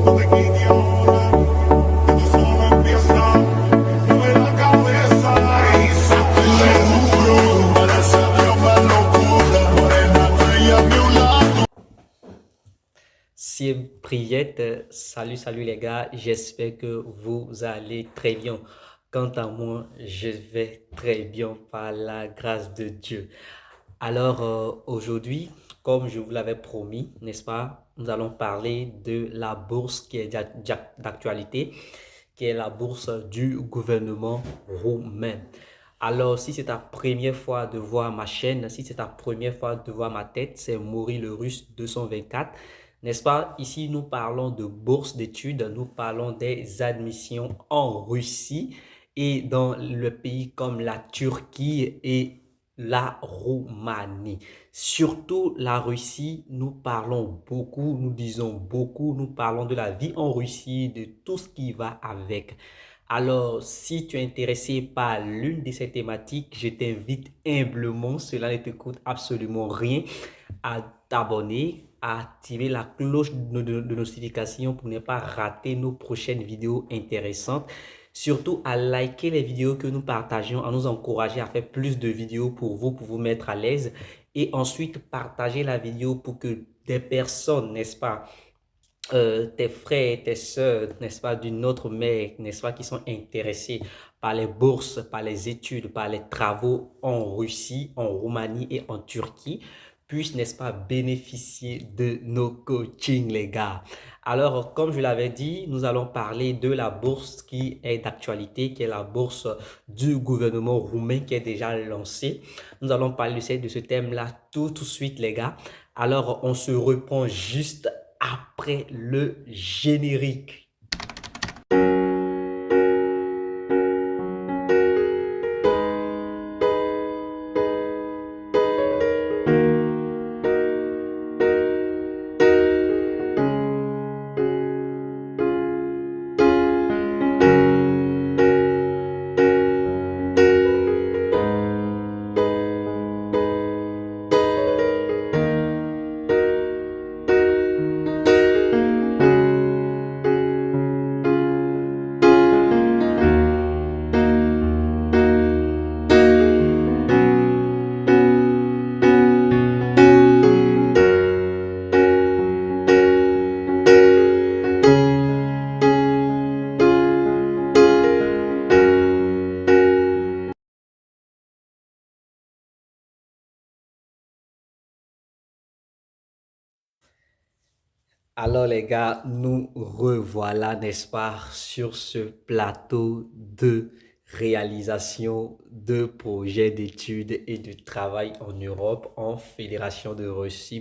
no te quites ahora, que esto solo empieza. Mueve la cabeza y seguro, para saber más locura. Morena, tú y a mi lado. Priette, salut les gars, j'espère que vous allez très bien. Quant à moi, je vais très bien par la grâce de Dieu. Alors aujourd'hui, comme je vous l'avais promis, n'est-ce pas, nous allons parler de la bourse qui est d'actualité, qui est la bourse du gouvernement roumain. Alors, si c'est ta première fois de voir ma chaîne, si c'est ta première fois de voir ma tête, c'est Maury le Russe 224. N'est-ce pas? Ici, nous parlons de bourse d'études, nous parlons des admissions en Russie et dans le pays comme la Turquie et la Roumanie. Surtout la Russie, nous parlons beaucoup, nous disons beaucoup, nous parlons de la vie en Russie, de tout ce qui va avec. Alors, si tu es intéressé par l'une de ces thématiques, je t'invite humblement, cela ne te coûte absolument rien, à t'abonner, à activer la cloche de notification pour ne pas rater nos prochaines vidéos intéressantes. Surtout à liker les vidéos que nous partageons, à nous encourager à faire plus de vidéos pour vous mettre à l'aise. Et ensuite, partager la vidéo pour que des personnes, n'est-ce pas, tes frères, tes sœurs, n'est-ce pas, d'une autre mère, n'est-ce pas, qui sont intéressés par les bourses, par les études, par les travaux en Russie, en Roumanie et en Turquie, puissent, n'est-ce pas, bénéficier de nos coachings, les gars. Alors, comme je l'avais dit, nous allons parler de la bourse qui est d'actualité, qui est la bourse du gouvernement roumain qui est déjà lancée. Nous allons parler de ce thème-là tout de suite, les gars. Alors, on se reprend juste après le générique. Alors les gars, nous revoilà, n'est-ce pas, sur ce plateau de réalisation de projets d'études et de travail en Europe, en Fédération de Russie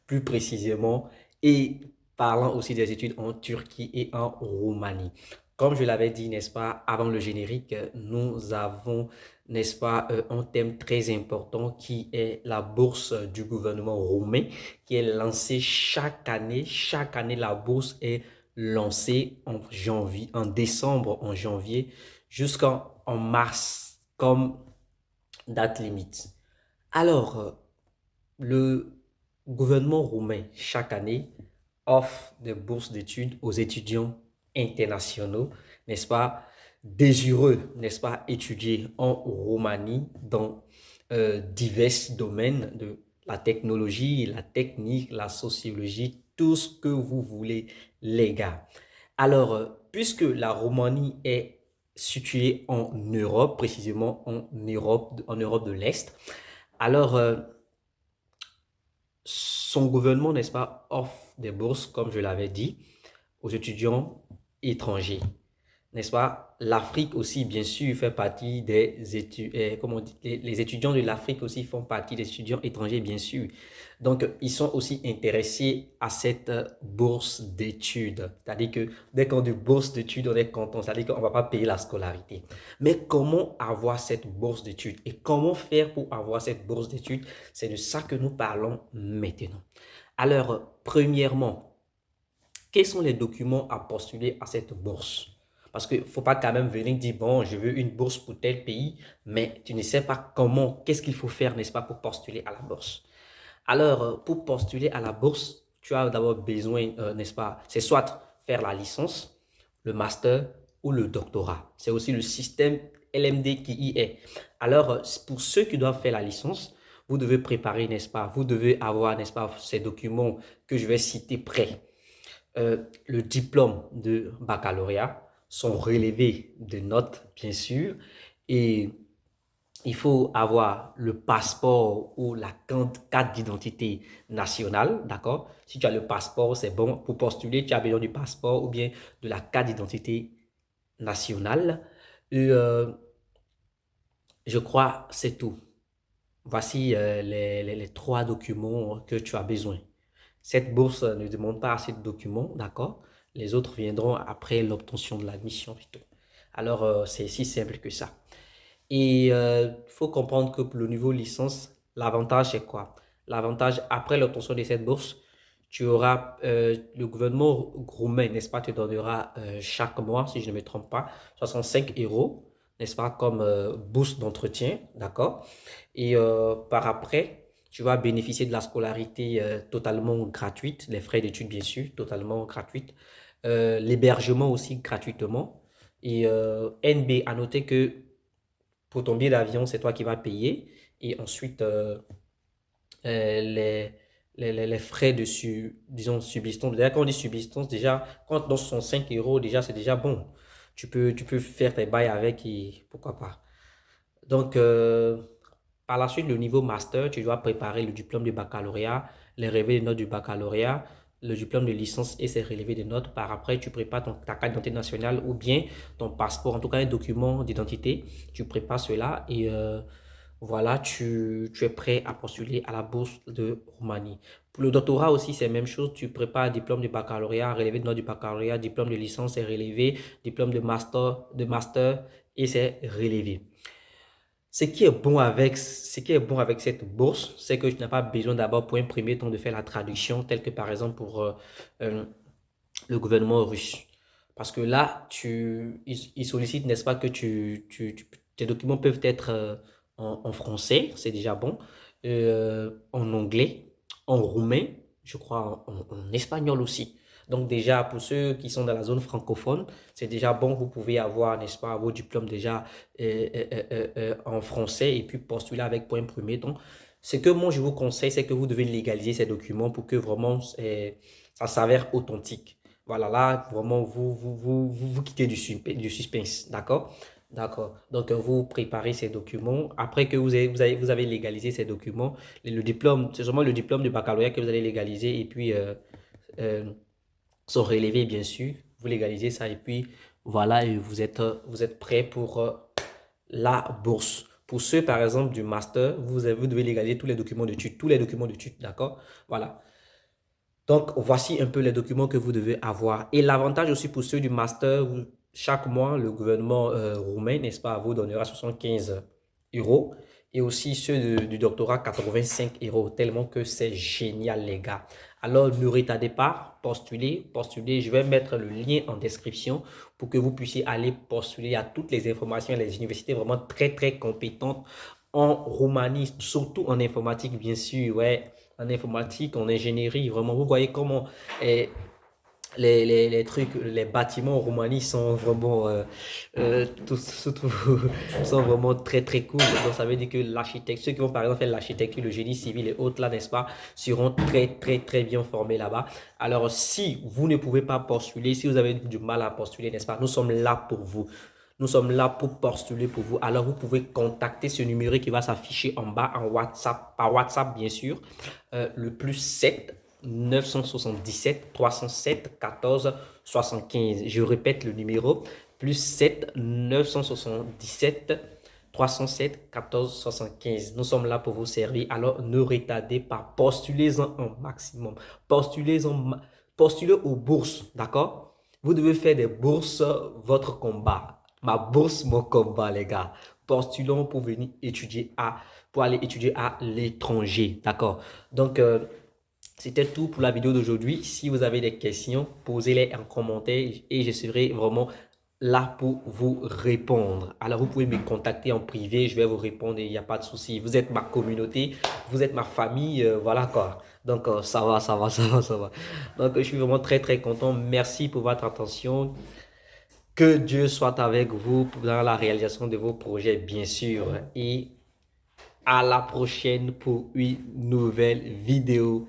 plus précisément, et parlant aussi des études en Turquie et en Roumanie. Comme je l'avais dit, n'est-ce pas, avant le générique, nous avons, n'est-ce pas, un thème très important qui est la bourse du gouvernement roumain qui est lancée chaque année. Chaque année, la bourse est lancée en janvier, en décembre, en janvier, jusqu'en mars comme date limite. Alors, le gouvernement roumain, chaque année, offre des bourses d'études aux étudiants internationaux, n'est-ce pas, désireux, n'est-ce pas, étudier en Roumanie dans divers domaines de la technologie, la technique, la sociologie, tout ce que vous voulez, les gars. Alors, puisque la Roumanie est située en Europe, précisément en Europe de l'Est, alors son gouvernement, n'est-ce pas, offre des bourses, comme je l'avais dit, aux étudiants étrangers. N'est-ce pas? L'Afrique aussi, bien sûr, fait partie des étudiants, comment on dit, les étudiants de l'Afrique aussi font partie des étudiants étrangers, bien sûr. Donc, ils sont aussi intéressés à cette bourse d'études. C'est-à-dire que dès qu'on dit bourse d'études, on est content. C'est-à-dire qu'on ne va pas payer la scolarité. Mais comment avoir cette bourse d'études? Et comment faire pour avoir cette bourse d'études? C'est de ça que nous parlons maintenant. Alors, premièrement, quels sont les documents à postuler à cette bourse? Parce qu'il ne faut pas quand même venir dire, bon, je veux une bourse pour tel pays, mais tu ne sais pas comment, qu'est-ce qu'il faut faire, n'est-ce pas, pour postuler à la bourse. Alors, pour postuler à la bourse, tu as d'abord besoin, n'est-ce pas, c'est soit faire la licence, le master ou le doctorat. C'est aussi le système LMD qui y est. Alors, pour ceux qui doivent faire la licence, vous devez préparer, n'est-ce pas, vous devez avoir, n'est-ce pas, ces documents que je vais citer prêts. Le diplôme de baccalauréat, son relevé de notes, bien sûr, et il faut avoir le passeport ou la carte d'identité nationale, d'accord? Si tu as le passeport, c'est bon. Pour postuler, tu as besoin du passeport ou bien de la carte d'identité nationale. Et, je crois c'est tout. Voici les trois documents que tu as besoin. Cette bourse ne demande pas assez de documents, d'accord? Les autres viendront après l'obtention de l'admission plutôt. Alors, c'est si simple que ça. Et il faut comprendre que pour le niveau licence, l'avantage c'est quoi? L'avantage après l'obtention de cette bourse, tu auras, le gouvernement roumain, n'est-ce pas, te donnera chaque mois, si je ne me trompe pas, 65 euros, n'est-ce pas, comme bourse d'entretien, d'accord? Et par après, tu vas bénéficier de la scolarité totalement gratuite, les frais d'études bien sûr, totalement gratuites, l'hébergement aussi gratuitement. Et NB, à noter que pour ton billet d'avion, c'est toi qui vas payer. Et ensuite, les, les frais de, disons, subsistance. Déjà, quand on dit subsistance, déjà, quand dans son 5 euros, déjà, c'est déjà bon. Tu peux faire tes bails avec et pourquoi pas. Donc, par la suite, le niveau master, tu dois préparer le diplôme du baccalauréat, les relevés de notes du baccalauréat, le diplôme de licence et ses relevés de notes. Par après, tu prépares ta carte d'identité nationale ou bien ton passeport, en tout cas un document d'identité. Tu prépares cela et voilà, tu es prêt à postuler à la bourse de Roumanie. Pour le doctorat aussi, c'est la même chose. Tu prépares diplôme de baccalauréat, relevé de notes du baccalauréat, diplôme de licence et relevé, diplôme de master et c'est relevé. Ce qui est bon avec cette bourse, c'est que tu n'as pas besoin d'abord pour un premier temps de faire la traduction, tel que par exemple pour euh, le gouvernement russe. Parce que là, ils sollicitent, n'est-ce pas, que tes documents peuvent être en français, c'est déjà bon, en anglais, en roumain, je crois en espagnol aussi. Donc déjà, pour ceux qui sont dans la zone francophone, c'est déjà bon, vous pouvez avoir, n'est-ce pas, vos diplômes déjà en français et puis postuler avec pour un premier temps. Ce que moi, je vous conseille, c'est que vous devez légaliser ces documents pour que vraiment ça s'avère authentique. Voilà, là, vraiment, vous quittez du suspense, d'accord? D'accord. Donc, vous préparez ces documents. Après que vous avez légalisé ces documents, le diplôme, c'est seulement le diplôme de baccalauréat que vous allez légaliser et puis euh, sont relevés, bien sûr. Vous légalisez ça et puis voilà, et vous êtes prêt pour la bourse. Pour ceux, par exemple, du master, vous devez légaliser tous les documents d'études, d'accord? Voilà. Donc, voici un peu les documents que vous devez avoir. Et l'avantage aussi pour ceux du master, chaque mois, le gouvernement roumain, n'est-ce pas, vous donnera 75 euros. Et aussi ceux du doctorat, 85 euros. Tellement que c'est génial, les gars. Alors, ne retardez pas, postulez, postulez. Je vais mettre le lien en description pour que vous puissiez aller postuler à toutes les informations, les universités vraiment très, très compétentes en Roumanie, surtout en informatique, bien sûr. Ouais, en informatique, en ingénierie, vraiment, vous voyez comment eh, les trucs, les bâtiments en Roumanie sont vraiment, surtout, sont vraiment très très cool. Donc ça veut dire que l'architecte, ceux qui vont par exemple faire l'architecture, le génie civil et autres là, n'est-ce pas, seront très très très bien formés là-bas. Alors si vous ne pouvez pas postuler, si vous avez du mal à postuler, n'est-ce pas, nous sommes là pour vous. Nous sommes là pour postuler pour vous. Alors, vous pouvez contacter ce numéro qui va s'afficher en bas en WhatsApp, par WhatsApp bien sûr, le plus 7 977 307 14 75. Je répète le numéro, plus 7 977 307 14 75. Nous sommes là pour vous servir. Alors, ne retardez pas. Postulez-en un maximum. Postulez aux bourses, d'accord? Vous devez faire des bourses votre combat. Ma bourse, mon combat, les gars. Postulons pour venir étudier pour aller étudier à l'étranger, d'accord? Donc, c'était tout pour la vidéo d'aujourd'hui. Si vous avez des questions, posez-les en commentaire et je serai vraiment là pour vous répondre. Alors, vous pouvez me contacter en privé, je vais vous répondre et il n'y a pas de souci. Vous êtes ma communauté, vous êtes ma famille, voilà quoi. Donc, ça va, ça va, ça va, ça va. Donc, je suis vraiment très, très content. Merci pour votre attention. Que Dieu soit avec vous dans la réalisation de vos projets, bien sûr. Et à la prochaine pour une nouvelle vidéo.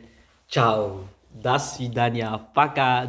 Ciao. Das Vidania. Paka.